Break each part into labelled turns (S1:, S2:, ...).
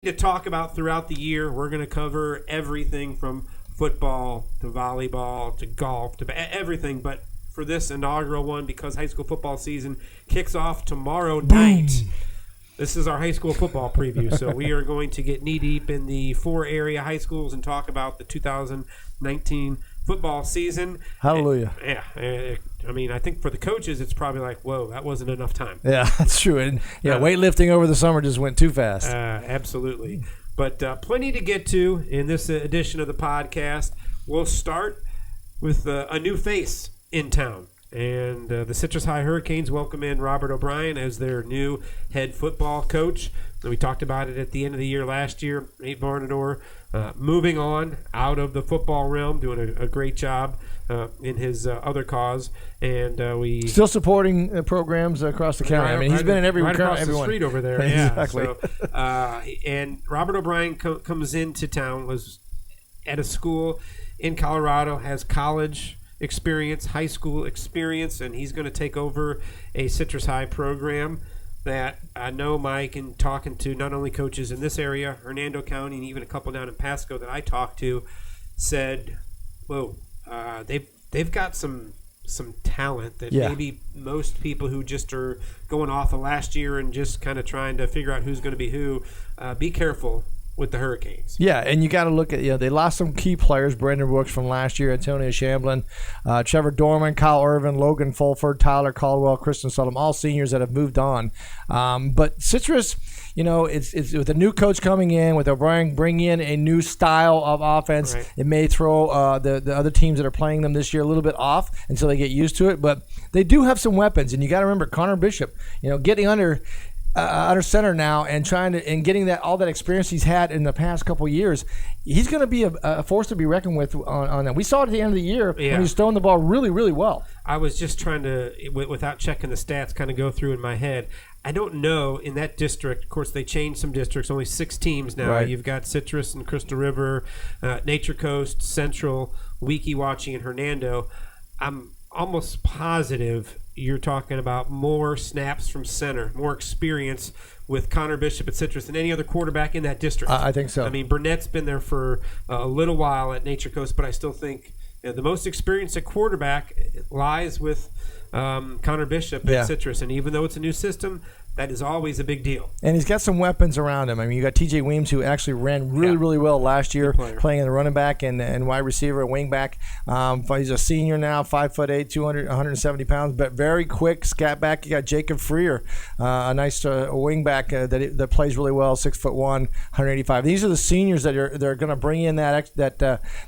S1: To talk about throughout the year. We're going to cover everything from football to volleyball to golf to everything. But for this inaugural one, because high school football season kicks off tomorrow night, this is our high school football preview. So we are going to get knee-deep in the 4 area high schools and talk about the 2019 football season.
S2: Hallelujah.
S1: I mean, I think for the coaches, it's probably like, whoa, that wasn't enough time.
S2: Yeah, that's true. And weightlifting over the summer just went too fast.
S1: Absolutely. But plenty to get to in this edition of the podcast. We'll start with a new face in town. And the Citrus High Hurricanes welcome in Robert O'Brien as their new head football coach. We talked about it at the end of the year last year. Nate Varnador moving on out of the football realm, doing a great job in his other cause. And we
S2: still supporting programs across the county. He's been in every
S1: across the street over there.
S2: Exactly.
S1: Yeah, so, and Robert O'Brien comes into town, was at a school in Colorado, has college experience, high school experience, and he's going to take over a Citrus High program that I know Mike, and talking to not only coaches in this area, Hernando County, and even a couple down in Pasco that I talked to, said, whoa, they've got some talent that maybe most people who just are going off of last year and just kind of trying to figure out who's going to be who, be careful with the Hurricanes.
S2: Yeah, and you got to look at, they lost some key players, Brandon Brooks from last year, Antonio Shamblin, Trevor Dorman, Kyle Irvin, Logan Fulford, Tyler Caldwell, Kristen Sullum, all seniors that have moved on. But Citrus, it's with a new coach coming in, with O'Brien bringing in a new style of offense. Right. It may throw the other teams that are playing them this year a little bit off until they get used to it, but they do have some weapons, and you got to remember Connor Bishop, getting under center now and getting all that experience he's had in the past couple of years, he's going to be a force to be reckoned with on that. We saw it at the end of the year when he was throwing the ball really, really well.
S1: I was just trying to, without checking the stats, kind of go through in my head. I don't know in that district. Of course, they changed some districts. Only 6 teams now. Right. You've got Citrus and Crystal River, Nature Coast, Central, Weeki Wachee, and Hernando. I'm almost positive you're talking about more snaps from center, more experience with Connor Bishop at Citrus than any other quarterback in that district.
S2: I think so.
S1: I mean, Burnett's been there for a little while at Nature Coast, but I still think the most experience at quarterback lies with Connor Bishop at Citrus. And even though it's a new system, that is always a big deal.
S2: And he's got some weapons around him. I mean, you got TJ Weems, who actually ran really well last year, playing in the running back and wide receiver and wing back. He's a senior now, 5'8", 170 pounds, but very quick scat back. You got Jacob Freer, a nice wing back that plays really well, 6'1", 185. These are the seniors that are going to bring in that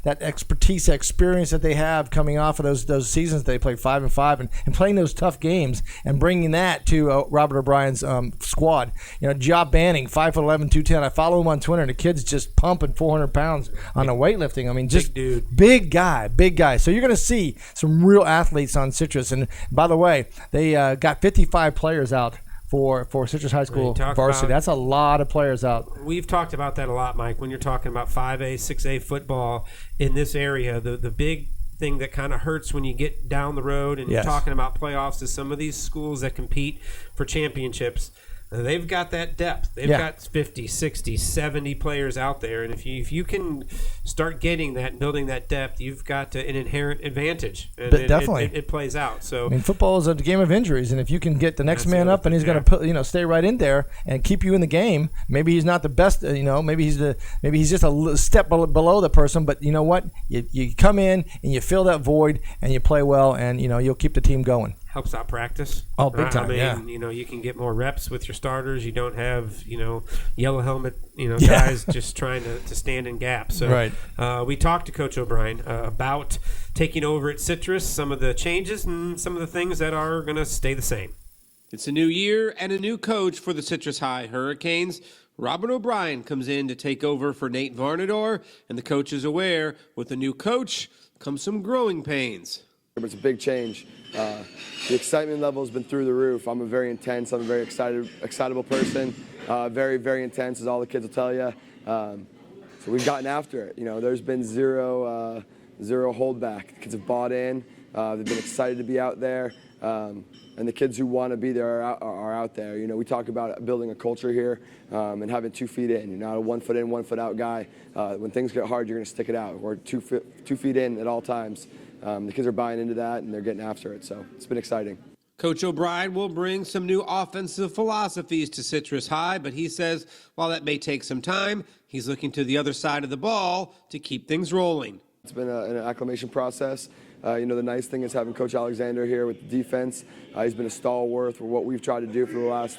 S2: expertise, that experience that they have coming off of those seasons they played 5-5 and playing those tough games and bringing that to Robert O'Brien's squad. Job Banning, 5'11", 210. I follow him on Twitter, and the kid's just pumping 400 pounds on the weightlifting. I mean, just
S1: big dude.
S2: Big guy. So you're going to see some real athletes on Citrus. And by the way, they got 55 players out for Citrus High School varsity. That's a lot of players out.
S1: We've talked about that a lot, Mike, when you're talking about 5A, 6A football in this area. The big thing that kind of hurts when you get down the road and you're talking about playoffs is some of these schools that compete for championships. They've got that depth. They've got 50, 60, 70 players out there. And if you can start getting that and building that depth, you've got an inherent advantage. And
S2: definitely.
S1: It plays out. So
S2: football is a game of injuries. And if you can get the next man up and he's going to stay right in there and keep you in the game, maybe he's not the best, maybe he's just a step below the person. But you know what? You come in and you fill that void and you play well and, you'll keep the team going.
S1: Helps out practice.
S2: Oh, big time,
S1: you can get more reps with your starters. You don't have, yellow helmet, guys just trying to stand in gaps. So we talked to Coach O'Brien about taking over at Citrus, some of the changes and some of the things that are going to stay the same. It's a new year and a new coach for the Citrus High Hurricanes. Robert O'Brien comes in to take over for Nate Varnador, and the coach is aware with a new coach comes some growing pains.
S3: It's a big change. The excitement level has been through the roof. I'm a very excitable person. Very, very intense, as all the kids will tell you. So we've gotten after it. There's been zero holdback. The kids have bought in. They've been excited to be out there. And the kids who want to be there are out there. You know, we talk about building a culture here and having 2 feet in. You're not a 1 foot in, 1 foot out guy. When things get hard, you're going to stick it out. We're 2 feet in at all times. The kids are buying into that, and they're getting after it. So it's been exciting.
S1: Coach O'Brien will bring some new offensive philosophies to Citrus High, but he says while that may take some time, he's looking to the other side of the ball to keep things rolling.
S3: It's been an acclimation process. You know, the nice thing is having Coach Alexander here with the defense. He's been a stalwart for what we've tried to do for the last,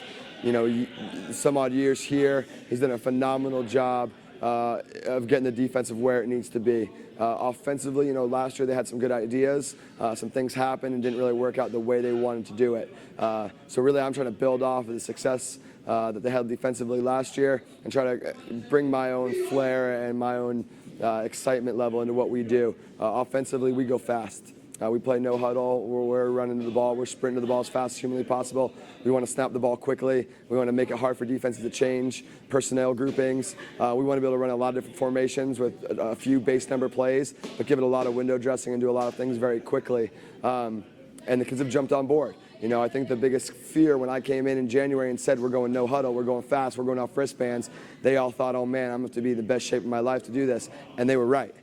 S3: some odd years here. He's done a phenomenal job of getting the defensive where it needs to be. Offensively, last year they had some good ideas. Some things happened and didn't really work out the way they wanted to do it. So really I'm trying to build off of the success that they had defensively last year and try to bring my own flair and my own excitement level into what we do. Offensively, we go fast. We play no huddle. We're running to the ball. We're sprinting to the ball as fast as humanly possible. We want to snap the ball quickly. We want to make it hard for defenses to change personnel groupings. We want to be able to run a lot of different formations with a few base number plays, but give it a lot of window dressing and do a lot of things very quickly. And the kids have jumped on board. I think the biggest fear when I came in January and said we're going no huddle, we're going fast, we're going off wristbands, they all thought, oh man, I'm going to have to be in the best shape of my life to do this. And they were right.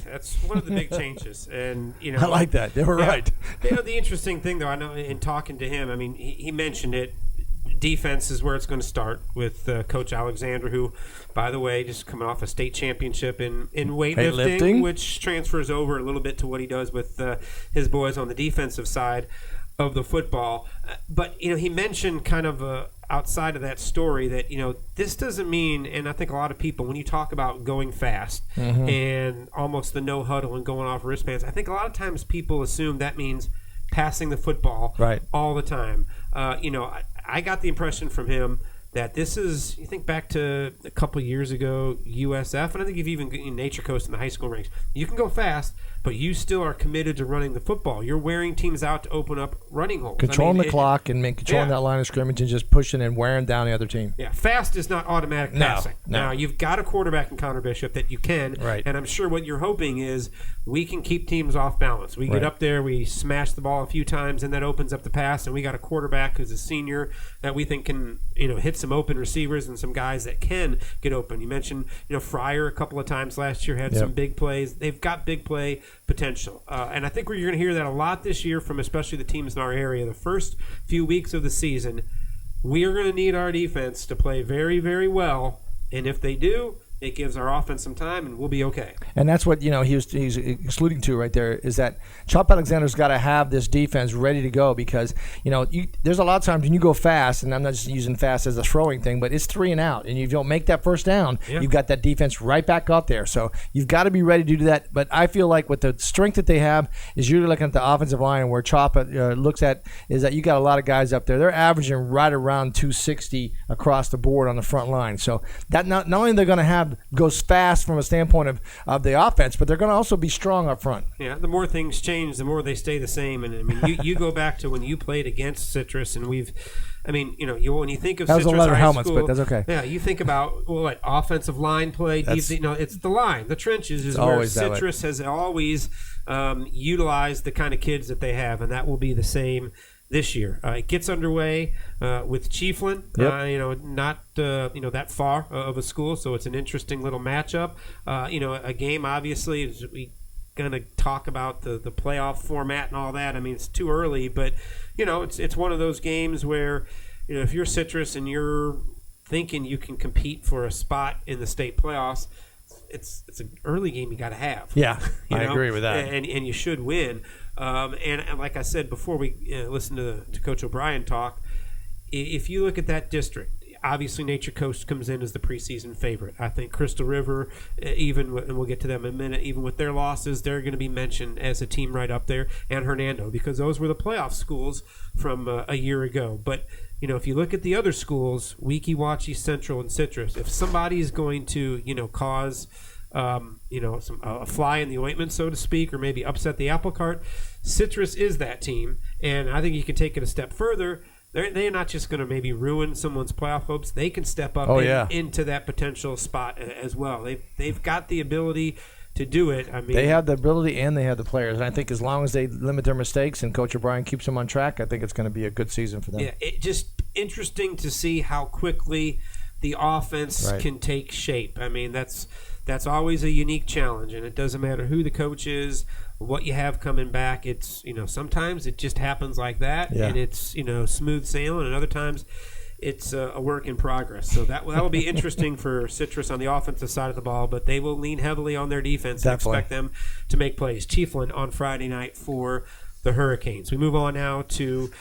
S1: That's one of the big changes. And
S2: I like that. They were right.
S1: The interesting thing, though, I know in talking to him, I mean, he mentioned it. Defense is where it's going to start with Coach Alexander, who, by the way, just coming off a state championship in weightlifting, which transfers over a little bit to what he does with his boys on the defensive side of the football. But, he mentioned kind of outside of that story that, this doesn't mean, and I think a lot of people, when you talk about going fast and almost the no huddle and going off wristbands, I think a lot of times people assume that means passing the football all the time. I got the impression from him that this is, you think back to a couple years ago, USF, and I think you've even in Nature Coast in the high school ranks. You can go fast, but you still are committed to running the football. You're wearing teams out to open up running holes.
S2: Controlling the clock and controlling that line of scrimmage and just pushing and wearing down the other team.
S1: Yeah, fast is not automatic passing.
S2: No.
S1: Now, you've got a quarterback in Connor Bishop that you can, and I'm sure what you're hoping is we can keep teams off balance. We get up there, we smash the ball a few times, and that opens up the pass, and we got a quarterback who's a senior that we think can hit some open receivers and some guys that can get open. You mentioned Fryer a couple of times last year had some big plays. They've got big play potential, and I think you're going to hear that a lot this year from especially the teams in our area. The first few weeks of the season, we are going to need our defense to play very, very well, and if they do, it gives our offense some time, and we'll be okay.
S2: And that's what he's alluding to right there is that Chop Alexander's got to have this defense ready to go because there's a lot of times when you go fast, and I'm not just using fast as a throwing thing, but it's 3 and out, and if you don't make that first down, you've got that defense right back up there. So you've got to be ready to do that. But I feel like with the strength that they have is you're looking at the offensive line where Chop looks at is that you got a lot of guys up there. They're averaging right around 260 across the board on the front line. So that not only they're going to have goes fast from a standpoint of the offense, but they're going to also be strong up front.
S1: Yeah, the more things change, the more they stay the same. And I mean, you go back to when you played against Citrus, and when you think of
S2: that was
S1: Citrus
S2: a leather
S1: High
S2: helmets,
S1: School,
S2: but that's okay.
S1: Yeah, you think about what offensive line play. It's the line, the trenches is where Citrus has always utilized the kind of kids that they have, and that will be the same this year. It gets underway with Chiefland, not that far of a school, so it's an interesting little matchup. A game, obviously, is we going to talk about the playoff format and all that. I mean, it's too early, but it's one of those games where if you're Citrus and you're thinking you can compete for a spot in the state playoffs, it's an early game you got to have.
S2: Yeah, I agree with that,
S1: and you should win. And like I said before, we listened to Coach O'Brien talk. If you look at that district, obviously Nature Coast comes in as the preseason favorite. I think Crystal River, and we'll get to them in a minute, even with their losses, they're going to be mentioned as a team right up there, and Hernando, because those were the playoff schools from a year ago. But if you look at the other schools, Weeki-Wachee, Central, and Citrus, if somebody is going to cause a fly in the ointment, so to speak, or maybe upset the apple cart, Citrus is that team. And I think you can take it a step further. They're not just going to maybe ruin someone's playoff hopes. They can step up into that potential spot as well. They've got the ability to do it. I mean,
S2: they have the ability and they have the players. And I think as long as they limit their mistakes and Coach O'Brien keeps them on track, I think it's going to be a good season for them.
S1: Yeah, it just interesting to see how quickly the offense can take shape. I mean, that's always a unique challenge, and it doesn't matter who the coach is, what you have coming back. It's, sometimes it just happens like that, and it's, smooth sailing, and other times it's a work in progress. So that will be interesting for Citrus on the offensive side of the ball, but they will lean heavily on their defense and expect them to make plays. Chiefland on Friday night for the Hurricanes. We move on now to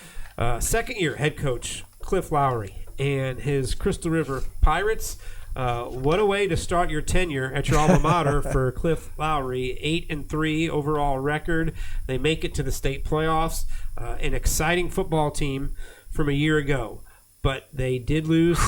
S1: second-year head coach Cliff Lowry and his Crystal River Pirates. What a way to start your tenure at your alma mater for Cliff Lowry. 8-3 overall record. They make it to the state playoffs. An exciting football team from a year ago. But they did lose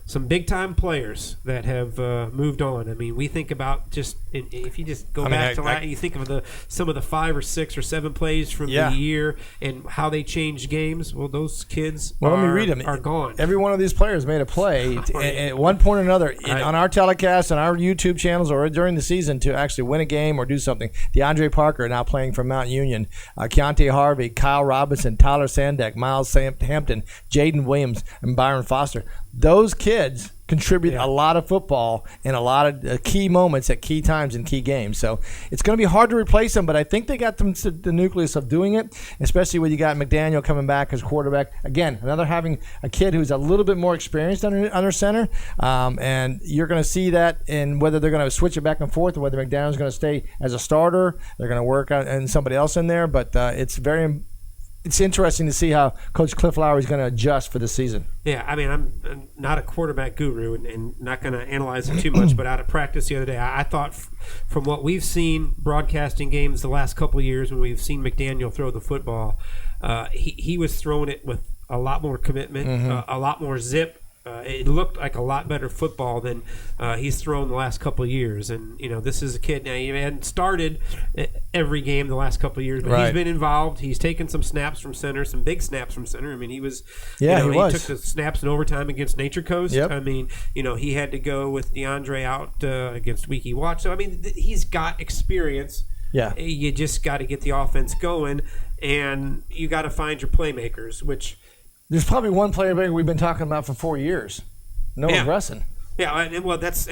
S1: some big-time players that have moved on. I mean, we think about if you just go back to that, you think of some of the 5 or 6 or 7 plays from the year and how they changed games. Well, those kids
S2: let me read them.
S1: Are gone.
S2: Every one of these players made a play at one point or another on our telecast, on our YouTube channels, or during the season to actually win a game or do something. DeAndre Parker now playing for Mount Union, Keontae Harvey, Kyle Robinson, Tyler Sandeck, Miles Hampton, Jaden Williams, and Byron Foster. Those kids contribute a lot of football in a lot of key moments at key times in key games. So it's going to be hard to replace them, but I think they got them to the nucleus of doing it, especially when you got McDaniel coming back as quarterback. Again, having a kid who's a little bit more experienced under center, and you're going to see that in whether they're going to switch it back and forth or whether McDaniel's going to stay as a starter. They're going to work on somebody else in there, but it's interesting to see how Coach Cliff Lowry is going to adjust for the season.
S1: Yeah, I mean, I'm not a quarterback guru and not going to analyze it too much, but out of practice the other day, I thought from what we've seen broadcasting games the last couple of years when we've seen McDaniel throw the football, he was throwing it with a lot more commitment, a lot more zip. It looked like a lot better football than he's thrown the last couple of years. And, this is a kid. Now, he hadn't started every game the last couple of years, but he's been involved. He's taken some snaps from center, some big snaps from center. I mean, he was. He took the snaps in overtime against Nature Coast.
S2: Yep.
S1: I mean, he had to go with DeAndre out against Weekie Watch. So, I mean, he's got experience.
S2: Yeah.
S1: You just got to get the offense going, and you got to find your playmakers, which –
S2: there's probably one player we've been talking about for 4 years. Noah Bresson.
S1: Yeah, that's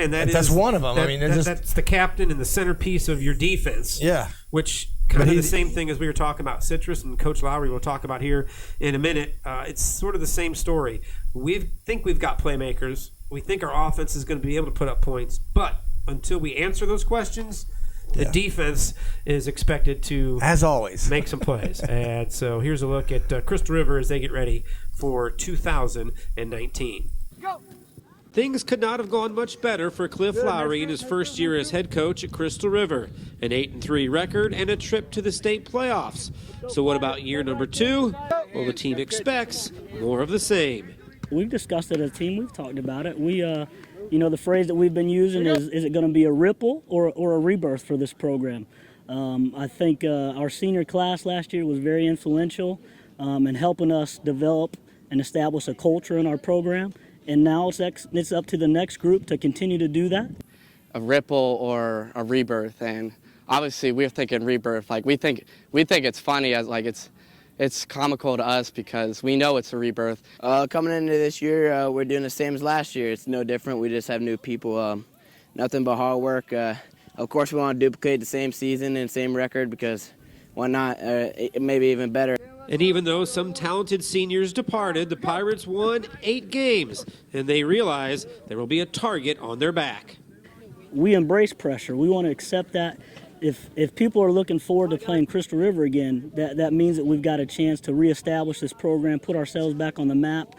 S2: one of them.
S1: That's the captain and the centerpiece of your defense.
S2: Yeah.
S1: Which kind of the same thing as we were talking about Citrus and Coach Lowry will talk about here in a minute. It's sort of the same story. We think we've got playmakers. We think our offense is going to be able to put up points. But until we answer those questions, the defense is expected to,
S2: as always,
S1: make some plays. And so here's a look at Crystal River as they get ready for 2019. Go. Things could not have gone much better for Cliff Lowry in his first year as head coach at Crystal River. An 8-3 record and a trip to the state playoffs. So what about year number 2? Well, the team expects more of the same.
S4: We've discussed it as a team. We've talked about it. The phrase that we've been using is it going to be a ripple or a rebirth for this program? I think our senior class last year was very influential in helping us develop and establish a culture in our program. And now it's up to the next group to continue to do that.
S5: A ripple or a rebirth, and obviously we're thinking rebirth. Like we think it's funny as like it's comical to us because we know it's a rebirth.
S6: Coming into this year, we're doing the same as last year. It's no different. We just have new people. Nothing but hard work. Of course, we want to duplicate the same season and same record because why not? Maybe even better.
S1: And even though some talented seniors departed, the Pirates won 8 games, and they realize there will be a target on their back.
S4: We embrace pressure. We want to accept that. If people are looking forward to playing Crystal River again, that means that we've got a chance to reestablish this program, put ourselves back on the map.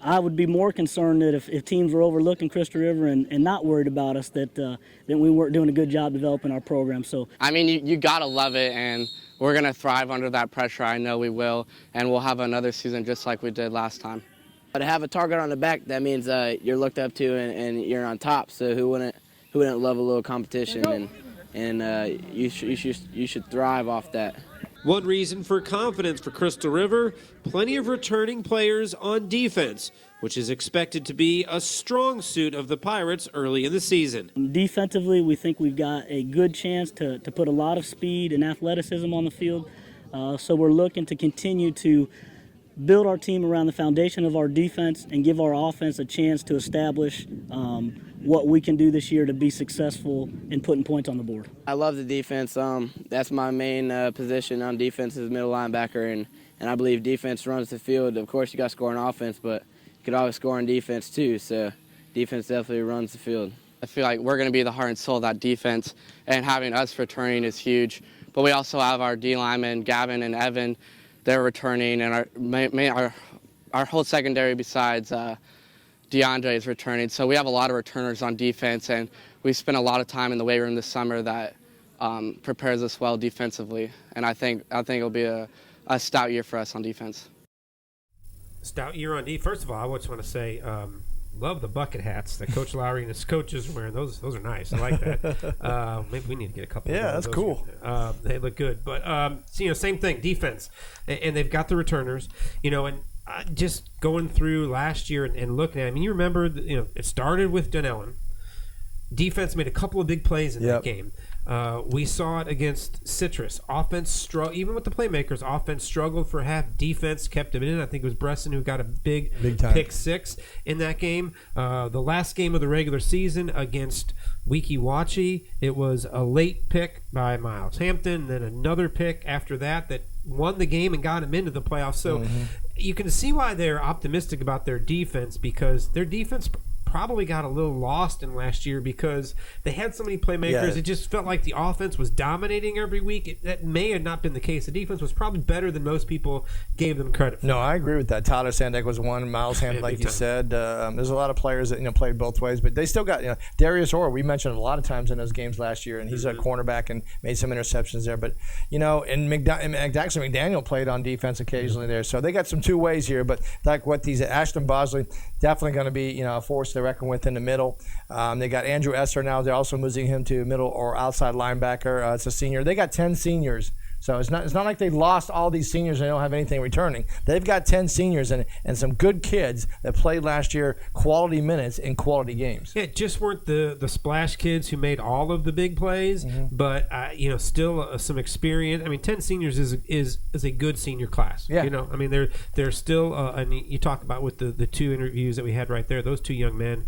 S4: I would be more concerned that if teams were overlooking Crystal River and not worried about us, that we weren't doing a good job developing our program. So
S5: I mean, you gotta love it, and we're gonna thrive under that pressure. I know we will, and we'll have another season just like we did last time.
S6: To have a target on the back, that means you're looked up to and you're on top. So who wouldn't love a little competition? And you should thrive off that.
S1: One reason for confidence for Crystal River, plenty of returning players on defense, which is expected to be a strong suit of the Pirates early in the season.
S4: Defensively, we think we've got a good chance to put a lot of speed and athleticism on the field. So we're looking to continue to build our team around the foundation of our defense and give our offense a chance to establish what we can do this year to be successful in putting points on the board.
S6: I love the defense. That's my main position on defense is middle linebacker, and I believe defense runs the field. Of course, you got to score on offense, but you could always score on defense too. So defense definitely runs the field.
S5: I feel like we're going to be the heart and soul of that defense, and having us returning is huge. But we also have our D linemen, Gavin and Evan. They're returning, and our whole secondary besides DeAndre is returning. So we have a lot of returners on defense, and we spent a lot of time in the weight room this summer that prepares us well defensively. And I think it'll be a stout year for us on defense.
S1: Stout year on D. First of all, I just want to say, love the bucket hats that Coach Lowry and his coaches are wearing. Those are nice. I like that. Maybe we need to get a couple.
S2: Yeah, that's cool.
S1: They look good. But same thing, defense, and they've got the returners. And just going through last year and looking at. I mean, you remember, it started with Dunellen. Defense made a couple of big plays in that game. We saw it against Citrus. Offense even with the playmakers, offense struggled for half. Defense kept them in. I think it was Bresson who got a big pick six in that game. The last game of the regular season against Weeki-Wachee, it was a late pick by Miles Hampton, then another pick after that won the game and got him into the playoffs. So you can see why they're optimistic about their defense, because their defense probably got a little lost in last year because they had so many playmakers. It just felt like the offense was dominating every week. That may have not been the case. The defense was probably better than most people gave them credit for.
S2: No, I agree with that. Tyler Sandak was one. Miles Hampton, like you said. There's a lot of players that played both ways, but they still got Darius Orr. We mentioned a lot of times in those games last year, and he's a cornerback and made some interceptions there. But and Jackson McDaniel played on defense occasionally there, so they got some two ways here. But like what these Ashton Bosley definitely going to be a force to reckon with in the middle. They got Andrew Esser now. They're also moving him to middle or outside linebacker. It's a senior. They got 10 seniors. So it's not like they lost all these seniors and they don't have anything returning. They've got 10 seniors and some good kids that played last year quality minutes in quality games.
S1: Yeah, it just weren't the splash kids who made all of the big plays, but still some experience. I mean, 10 seniors is a good senior class.
S2: Yeah.
S1: I mean, they're still. And you talk about with the two interviews that we had right there. Those two young men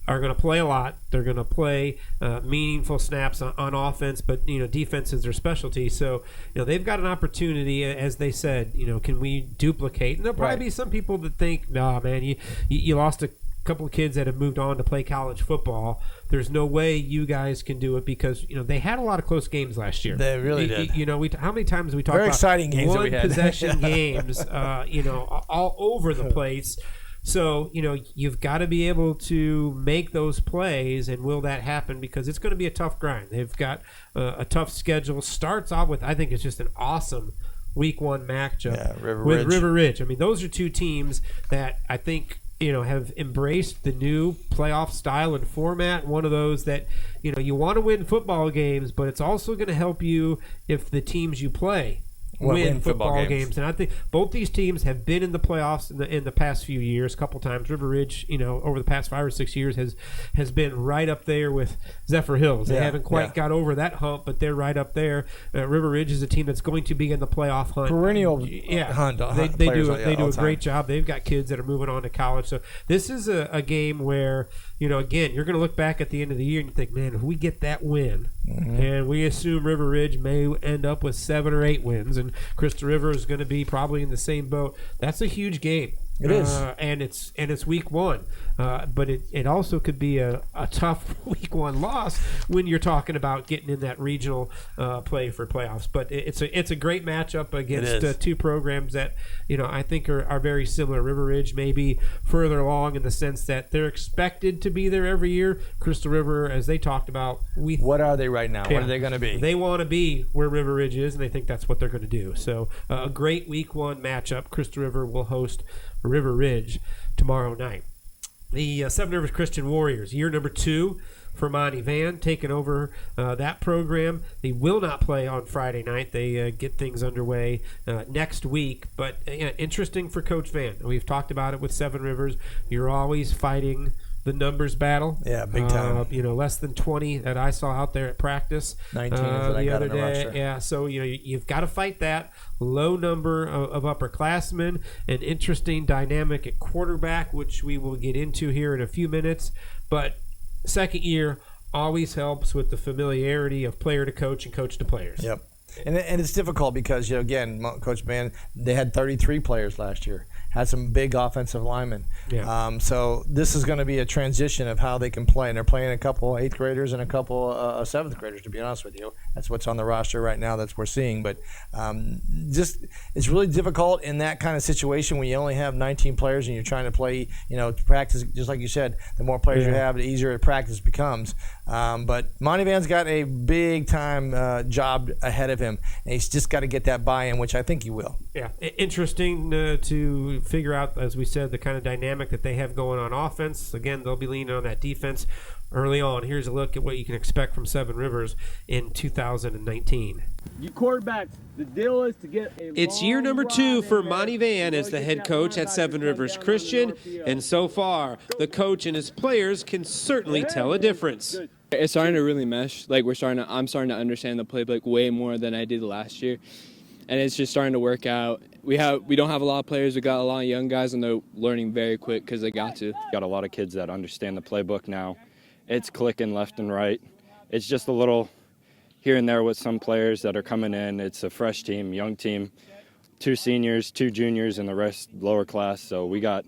S1: are going to play a lot. They're going to play meaningful snaps on offense, but defense is their specialty. So they've got an opportunity, as they said. Can we duplicate? And there'll probably be some people that think, "Nah, man, you lost a couple of kids that have moved on to play college football. There's no way you guys can do it," because they had a lot of close games last year.
S2: They really did.
S1: How many times we talked
S2: Very
S1: about
S2: exciting games
S1: one
S2: that we had.
S1: possession games, all over the place. So, you've got to be able to make those plays, and will that happen? Because it's going to be a tough grind. They've got a tough schedule. Starts off with, I think it's just an awesome week one matchup with River Ridge. I mean, those are two teams that I think, have embraced the new playoff style and format. One of those that, you want to win football games, but it's also going to help you if the teams you play win football games. And I think both these teams have been in the playoffs in the past few years, a couple times. River Ridge, over the past 5 or 6 years has been right up there with Zephyr Hills. They haven't quite got over that hump, but they're right up there. River Ridge is a team that's going to be in the playoff hunt.
S2: Perennial hunt.
S1: They do a great job. They've got kids that are moving on to college. So this is a game where, again, you're going to look back at the end of the year and you think, man, if we get that win, and we assume River Ridge may end up with 7 or 8 wins, and Crystal River is going to be probably in the same boat. That's a huge game.
S2: It is,
S1: and it's week one, but it also could be a tough week one loss when you're talking about getting in that regional play for playoffs. But it's a great matchup against two programs that I think are very similar. River Ridge may be further along in the sense that they're expected to be there every year. Crystal River, as they talked about,
S2: what are they right now? What are they going to be?
S1: They want to be where River Ridge is, and they think that's what they're going to do. So a great week one matchup. Crystal River will host River Ridge tomorrow night. The Seven Rivers Christian Warriors, year number 2, for Monty Van, taking over that program. They will not play on Friday night. They get things underway next week. But interesting for Coach Van. We've talked about it with Seven Rivers. You're always fighting the numbers battle.
S2: Yeah, big time.
S1: Less than 20 that I saw out there at practice
S2: 19 is what I
S1: the
S2: got
S1: other
S2: on the
S1: day.
S2: roster.
S1: Yeah, so you've got to fight that low number of upperclassmen. An interesting dynamic at quarterback, which we will get into here in a few minutes. But second year always helps with the familiarity of player to coach and coach to players.
S2: Yep. And it's difficult because, again, Coach Van, they had 33 players last year, had some big offensive linemen.
S1: Yeah.
S2: So this is going to be a transition of how they can play. And they're playing a couple 8th graders and a couple 7th graders, to be honest with you. That's what's on the roster right now. That's what we're seeing. But it's really difficult in that kind of situation when you only have 19 players and you're trying to play, practice. Just like you said, the more players you have, the easier practice becomes. But Monty Van's got a big-time job ahead of him, and he's just got to get that buy-in, which I think he will.
S1: Yeah, interesting to figure out, as we said, the kind of dynamic that they have going on offense. Again, they'll be leaning on that defense early on. Here's a look at what you can expect from Seven Rivers in 2019.
S7: You quarterbacks, the deal is to get a
S1: It's
S7: long
S1: year number
S7: ride
S1: 2
S7: in
S1: for
S7: there.
S1: Monty Van as the head coach at Seven Rivers Christian, and so far, the coach and his players can certainly tell a difference.
S8: It's starting to really mesh. I'm starting to understand the playbook way more than I did last year, and it's just starting to work out. We don't have a lot of players. We got a lot of young guys, and they're learning very quick because they got to.
S9: Got a lot of kids that understand the playbook now. It's clicking left and right. It's just a little here and there with some players that are coming in. It's a fresh team, young team, 2 seniors, 2 juniors, and the rest lower class. So we got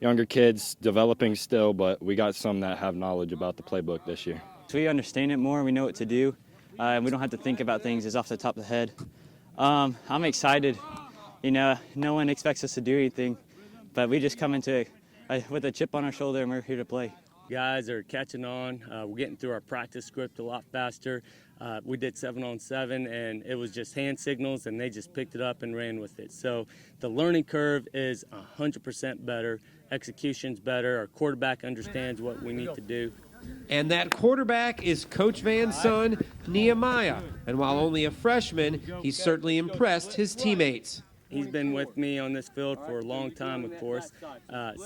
S9: younger kids developing still, but we got some that have knowledge about the playbook this year.
S10: So we understand it more, we know what to do, and we don't have to think about things just off the top of the head. I'm excited. No one expects us to do anything, but we just come into it with a chip on our shoulder, and we're here to play.
S7: Guys are catching on. We're getting through our practice script a lot faster. We did 7-on-7, and it was just hand signals, and they just picked it up and ran with it. So the learning curve is 100% better. Execution's better. Our quarterback understands what we need to do.
S1: And that quarterback is Coach Van's son, Nehemiah. And while only a freshman, he's certainly impressed his teammates.
S7: He's been with me on this field for a long time, of course.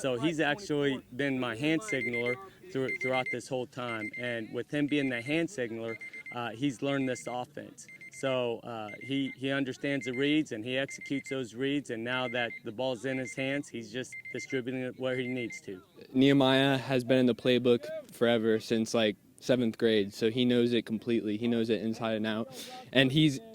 S7: So he's actually been my hand signaler throughout this whole time. And with him being the hand signaler, he's learned this offense. So he understands the reads, and he executes those reads. And now that the ball's in his hands, he's just distributing it where he needs to.
S8: Nehemiah has been in the playbook forever, since 7th grade, so he knows it completely. He knows it inside and out. And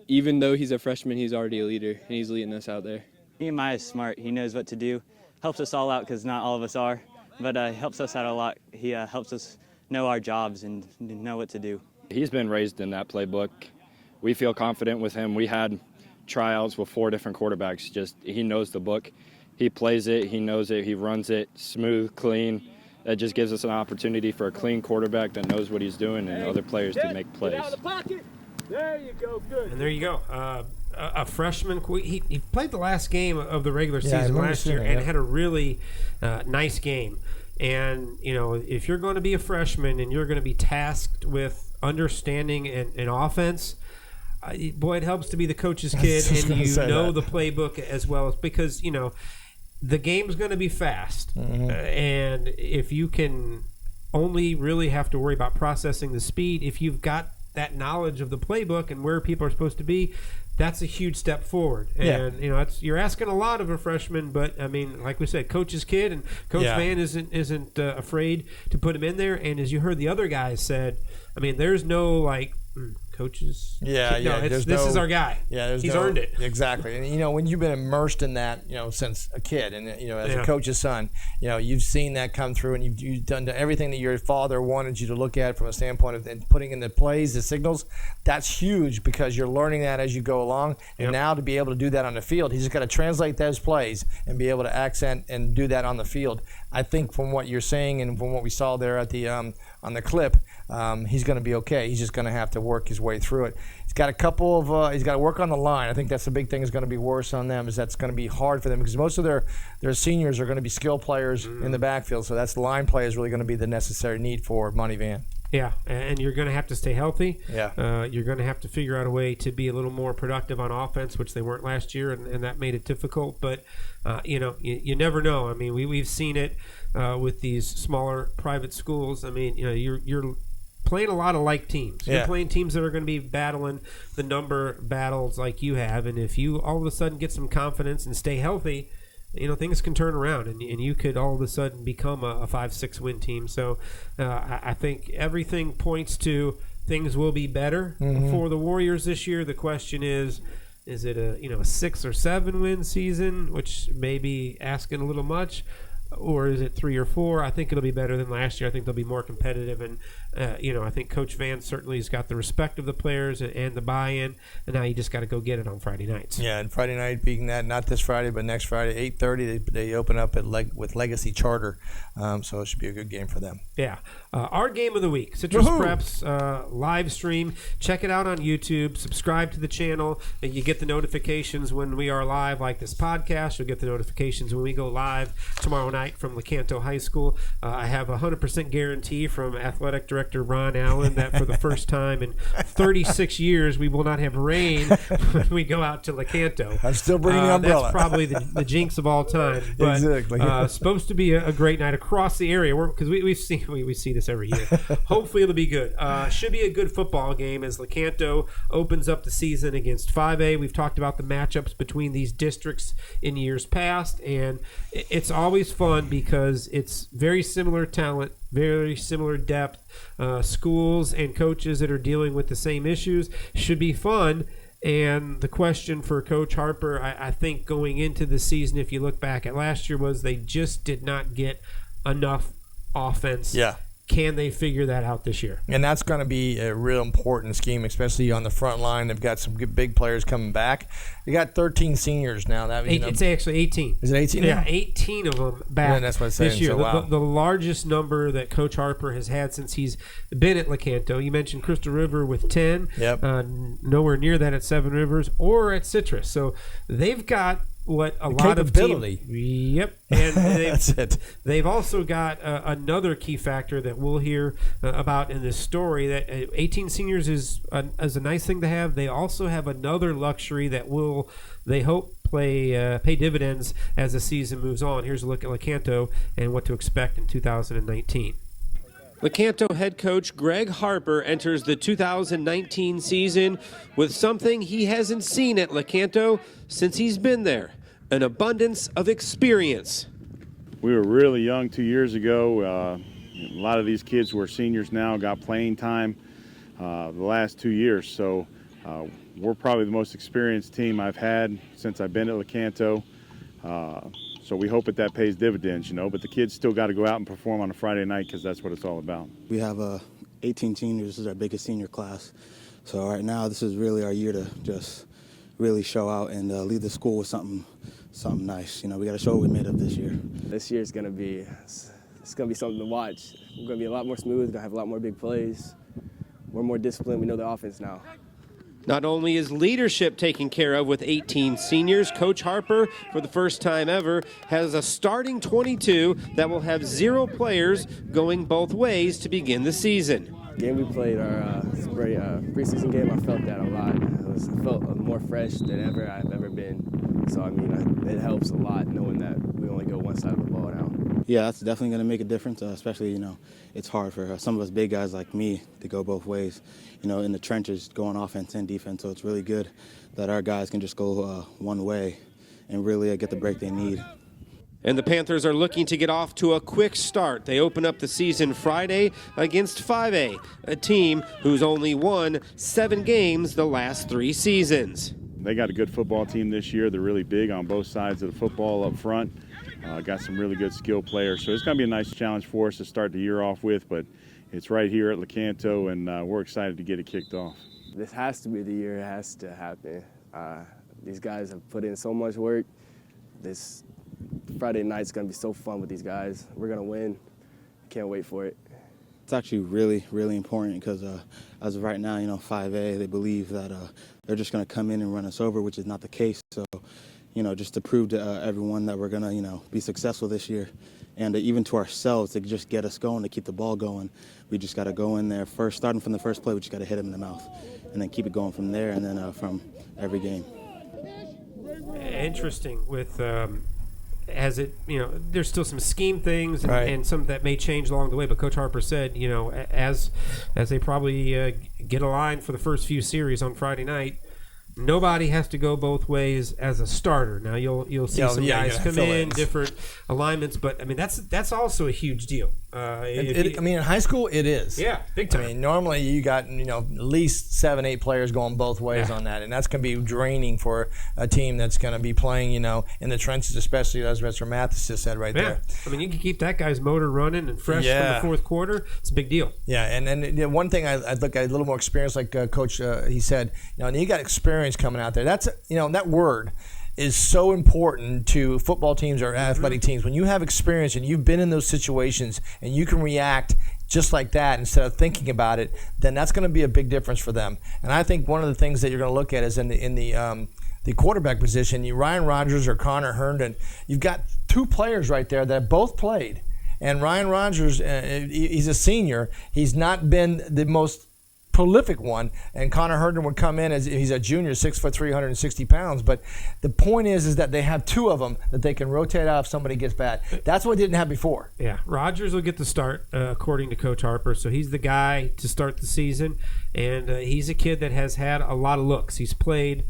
S8: even though he's a freshman, he's already a leader, and he's leading us out there.
S10: Nehemiah is smart. He knows what to do. Helps us all out because not all of us are, but helps us out a lot. He helps us know our jobs and know what to do.
S9: He's been raised in that playbook. We feel confident with him. We had tryouts with 4 different quarterbacks. He knows the book. He plays it. He knows it. He runs it smooth, clean. That just gives us an opportunity for a clean quarterback that knows what he's doing and other players to make plays.
S7: Get out of the pocket. There you go. Good.
S1: And there you go. A freshman. He played the last game of the regular
S2: Yeah, I
S1: season
S2: remember
S1: last
S2: seeing
S1: year
S2: that,
S1: and
S2: yeah.
S1: had a really nice game. And, if you're going to be a freshman and you're going to be tasked with understanding an offense, boy, it helps to be the coach's kid and you know the playbook as well as because, the game's going to be fast.
S2: Mm-hmm.
S1: And if you can only really have to worry about processing the speed, if you've got that knowledge of the playbook and where people are supposed to be, that's a huge step forward. And you're asking a lot of a freshman, but I mean, like we said, coach's kid, and Coach Van isn't afraid to put him in there. And as you heard the other guys said, I mean, there's no coaches. This is our guy.
S2: Yeah,
S1: he's earned it.
S2: Exactly. And when you've been immersed in that, since a kid, and as a coach's son, you've seen that come through, and you've done everything that your father wanted you to look at from a standpoint of and putting in the plays, the signals. That's huge because you're learning that as you go along. And now to be able to do that on the field, he's just got to translate those plays and be able to accent and do that on the field. I think from what you're saying and from what we saw there at the on the clip, he's going to be okay. He's just going to have to work his way through it. He's got a couple of he's got to work on the line. I think that's the big thing is going to be worse on them, is that's going to be hard for them because most of their seniors are going to be skill players in the backfield. So that's the line play is really going to be the necessary need for Monty Van.
S1: Yeah, and you're going to have to stay healthy.
S2: Yeah.
S1: You're going to have to figure out a way to be a little more productive on offense, which they weren't last year, and that made it difficult. But, you never know. I mean, we've seen it with these smaller private schools. I mean, you're playing a lot of like teams. You're playing teams that are going to be battling the number battles like you have. And if you all of a sudden get some confidence and stay healthy, things can turn around, and you could all of a sudden become a 5-6 win team. So I think everything points to things will be better for the Warriors this year. The question is it a 6 or 7 win season, which may be asking a little much, or is it 3 or 4? I think it'll be better than last year. I think they'll be more competitive, and I think Coach Van certainly has got the respect of the players and the buy-in, and now you just got to go get it on Friday nights.
S2: Yeah, and Friday night being that, not this Friday, but next Friday, 8:30, they open up with Legacy Charter, so it should be a good game for them.
S1: Yeah. Our game of the week, Citrus Preps live stream. Check it out on YouTube. Subscribe to the channel, and you get the notifications when we are live, like this podcast. You'll get the notifications when we go live tomorrow night from Lecanto High School. I have a 100% guarantee from Athletic Director Ron Allen that for the first time in 36 years, we will not have rain when we go out to Lecanto.
S2: I'm still bringing the umbrella.
S1: That's probably the jinx of all time. But,
S2: exactly.
S1: Supposed to be a great night across the area, because we see this every year. Hopefully it'll be good. Should be a good football game as Lecanto opens up the season against 5A. We've talked about the matchups between these districts in years past, and it's always fun because it's very similar talent, very similar depth, schools and coaches that are dealing with the same issues. Should be fun. And the question for Coach Harper, I think going into the season, if you look back at last year, was they just did not get enough offense.
S2: Yeah.
S1: Can they figure that out this year?
S2: And that's going to be a real important scheme, especially on the front line. They've got some good big players coming back. They got 13 seniors now.
S1: It's actually 18.
S2: Is it 18?
S1: Yeah, 18 of them back
S2: yeah, that's what I'm saying.
S1: this year.
S2: So, wow.
S1: The largest number that Coach Harper has had since he's been at Lecanto. You mentioned Crystal River with 10.
S2: Yep.
S1: Nowhere near that at Seven Rivers or at Citrus. So they've got what a lot of
S2: capability.
S1: Yep, and
S2: that's it.
S1: They've also got another key factor that we'll hear about in this story. That 18 seniors is a nice thing to have. They also have another luxury that will, they hope, pay dividends as the season moves on. Here's a look at Lecanto and what to expect in 2019. Lecanto head coach Greg Harper enters the 2019 season with something he hasn't seen at Lecanto since he's been there: an abundance of experience.
S11: We were really young 2 years ago. A lot of these kids who are seniors now got playing time the last 2 years. So we're probably the most experienced team I've had since I've been at Lecanto. So we hope that pays dividends, but the kids still got to go out and perform on a Friday night because that's what it's all about.
S12: We have 18 seniors. This is our biggest senior class. So right now, this is really our year to just really show out and leave the school with something nice. We got to show what we made of this year.
S13: This year is going to be something to watch. We're going to be a lot more smooth. Going to have a lot more big plays. We're more disciplined. We know the offense now.
S1: Not only is leadership taken care of with 18 seniors, Coach Harper, for the first time ever, has a starting 22 that will have 0 players going both ways to begin the season.
S13: The game we played, our preseason game, I felt that a lot. I felt more fresh than ever I've ever been. So, it helps a lot knowing that we only go one side of the ball now.
S12: Yeah, that's definitely going to make a difference, especially, it's hard for some of us big guys like me to go both ways, in the trenches, going offense and defense. So it's really good that our guys can just go one way and really get the break they need.
S1: And the Panthers are looking to get off to a quick start. They open up the season Friday against 5A, a team who's only won 7 games the last 3 seasons.
S11: They got a good football team this year. They're really big on both sides of the football up front. Got some really good skill players. So it's going to be a nice challenge for us to start the year off with, but it's right here at Lecanto, and we're excited to get it kicked off.
S13: This has to be the year. It has to happen. These guys have put in so much work. This Friday night's going to be so fun with these guys. We're going to win. Can't wait for it.
S12: It's actually really, really important because as of right now, 5A, they believe that they're just going to come in and run us over, which is not the case. So, just to prove to everyone that we're going to, be successful this year and even to ourselves to just get us going, to keep the ball going. We just got to go in there first, starting from the first play, we just got to hit him in the mouth and then keep it going from there and then from every game.
S1: Interesting with as it, there's still some scheme things and,
S2: Right.
S1: and some that may change along the way. But Coach Harper said, as they probably get aligned for the first few series on Friday night, nobody has to go both ways as a starter. Now you'll see some guys come in different alignments, but I mean that's also a huge deal.
S2: In high school it is.
S1: Yeah, big time.
S2: I mean, normally you got at least 7-8 players going both ways on that, and that's going to be draining for a team that's going to be playing in the trenches, especially as Mr. Mathis just said right there.
S1: I mean, you can keep that guy's motor running and fresh from the fourth quarter. It's a big deal.
S2: Yeah, and one thing I look at a little more experience, like Coach he said, and you got experience coming out there. That's that word is so important to football teams or athletic teams. When you have experience and you've been in those situations and you can react just like that instead of thinking about it, then that's going to be a big difference for them. And I think one of the things that you're going to look at is in the quarterback position, Ryan Rodgers or Connor Herndon. You've got two players right there that both played. And Ryan Rodgers, he's a senior. He's not been the most prolific one, and Connor Herndon would come in as he's a junior, 6'3", 360 pounds. But the point is that they have two of them that they can rotate out if somebody gets bad. That's what they didn't have before.
S1: Yeah, Rodgers will get the start according to Coach Harper, so he's the guy to start the season, and he's a kid that has had a lot of looks. He's played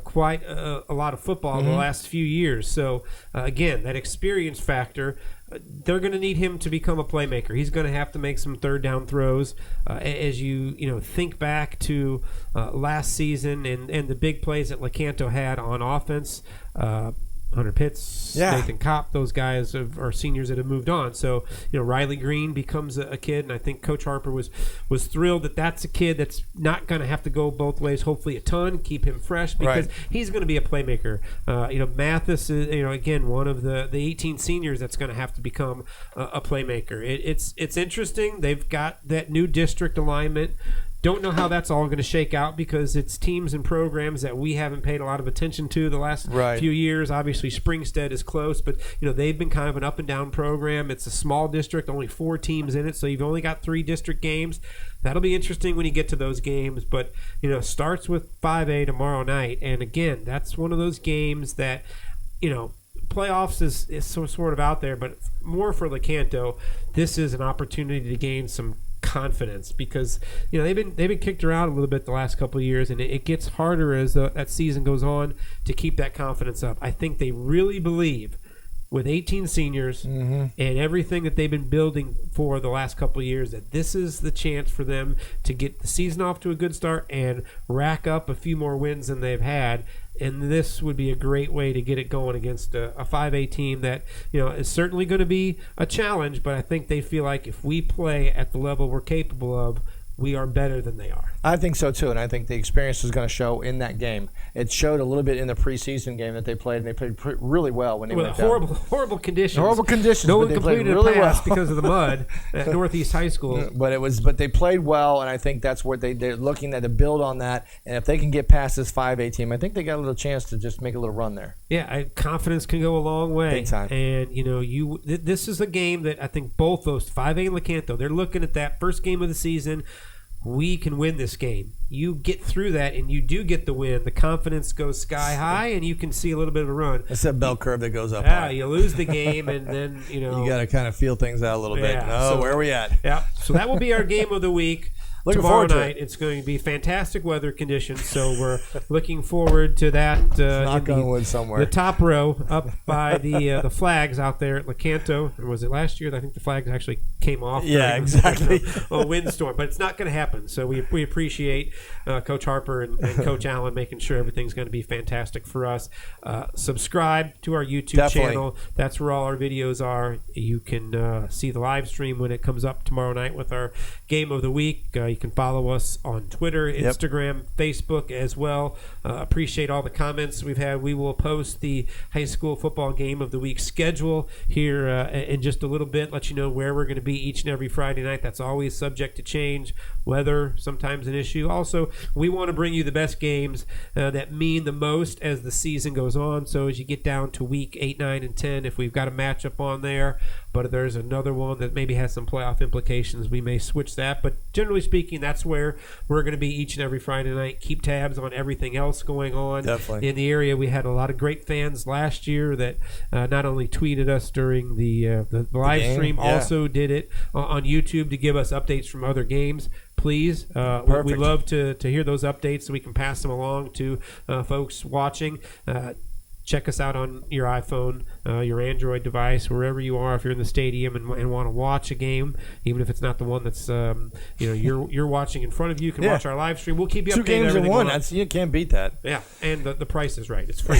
S1: quite a lot of football in the last few years. So again, that experience factor. They're going to need him to become a playmaker. He's going to have to make some third down throws. As you think back to last season and the big plays that Lecanto had on offense, Hunter Pitts, Nathan Kopp, those guys are seniors that have moved on. So, Riley Green becomes a kid, and I think Coach Harper was thrilled that that's a kid that's not going to have to go both ways, hopefully a ton, keep him fresh, because he's going to be a playmaker. Mathis is, again, one of the 18 seniors that's going to have to become a playmaker. It's interesting. They've got that new district alignment. Don't know how that's all going to shake out because it's teams and programs that we haven't paid a lot of attention to the last few years. Obviously, Springstead is close, but they've been kind of an up and down program. It's a small district, only 4 teams in it, so you've only got 3 district games. That'll be interesting when you get to those games, but starts with 5A tomorrow night, and again, that's one of those games that playoffs is sort of out there, but more for Lecanto, this is an opportunity to gain some confidence because they've been kicked around a little bit the last couple of years, and it gets harder as that season goes on to keep that confidence up. I think they really believe with 18 seniors and everything that they've been building for the last couple of years that this is the chance for them to get the season off to a good start and rack up a few more wins than they've had. And this would be a great way to get it going against a 5A team that, is certainly going to be a challenge, but I think they feel like if we play at the level we're capable of, we are better than they are.
S2: I think so too, and I think the experience is going to show in that game. It showed a little bit in the preseason game that they played, and they played really well when they went down.
S1: Horrible conditions.
S2: Horrible conditions.
S1: No
S2: but
S1: one
S2: they
S1: completed
S2: played really
S1: a pass
S2: well
S1: because of the mud at Northeast High School.
S2: But they played well, and I think that's what they're looking at to build on that. And if they can get past this 5A team, I think they got a little chance to just make a little run there.
S1: Yeah, confidence can go a long way.
S2: Big time.
S1: And this is a game that I think both those 5A and Lecanto, they're looking at that first game of the season. We can win this game. You get through that, and you do get the win. The confidence goes sky high, and you can see a little bit of a run.
S2: It's that bell curve that goes up.
S1: Yeah, you lose the game, and then you
S2: got to kind of feel things out a little bit. So where are we at?
S1: Yeah. So that will be our game of the week.
S2: Looking
S1: Tomorrow
S2: forward to
S1: night, it's going to be fantastic weather conditions, so we're looking forward to that.
S2: Knock on wood somewhere.
S1: The top row up by the flags out there at Lecanto. Or was it last year? I think the flags actually came off.
S2: Yeah, exactly.
S1: A windstorm, but it's not going to happen. So we appreciate Coach Harper and Coach Allen making sure everything's going to be fantastic for us. Subscribe to our YouTube channel. That's where all our videos are. You can see the live stream when it comes up tomorrow night with our game of the week. You can follow us on Twitter, Instagram, Facebook as well. Appreciate all the comments we've had. We will post the high school football game of the week schedule here in just a little bit, let you know where we're going to be each and every Friday night. That's always subject to change. Weather, sometimes an issue. Also, we want to bring you the best games that mean the most as the season goes on. So as you get down to week 8, 9, and 10, if we've got a matchup on there, but if there's another one that maybe has some playoff implications, we may switch that. But generally speaking, that's where we're going to be each and every Friday night. Keep tabs on everything else going on
S2: Definitely.
S1: in the area. We had a lot of great fans last year that not only tweeted us during the live stream, also did it on YouTube to give us updates from other games. Please, we love to hear those updates so we can pass them along to folks watching. Check us out on your iPhone, your Android device, wherever you are. If you're in the stadium and want to watch a game, even if it's not the one that's you're watching in front of you, can watch our live stream. We'll keep you updated.
S2: 2 games in one. You can't beat that.
S1: Yeah, and the price is right. It's free.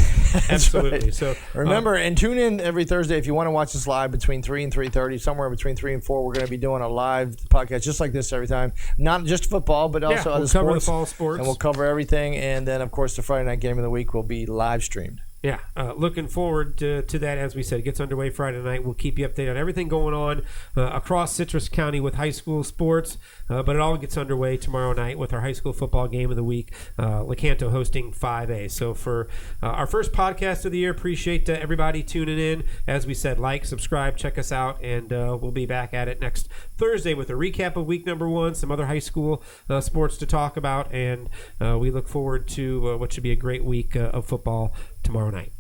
S1: Absolutely.
S2: Right.
S1: So
S2: remember, and tune in every Thursday if you want to watch us live between 3 and 3:30, somewhere between 3 and 4. We're going to be doing a live podcast just like this every time. Not just football, but also other
S1: we'll
S2: sports.
S1: cover the fall sports,
S2: and we'll cover everything. And then, of course, the Friday night game of the week will be live streamed.
S1: Yeah, looking forward to that. As we said, it gets underway Friday night. We'll keep you updated on everything going on across Citrus County with high school sports, but it all gets underway tomorrow night with our high school football game of the week, Lecanto hosting 5A. So for our first podcast of the year, appreciate everybody tuning in. As we said, like, subscribe, check us out, and we'll be back at it next Thursday with a recap of week number 1, some other high school sports to talk about, and we look forward to what should be a great week of football tomorrow night.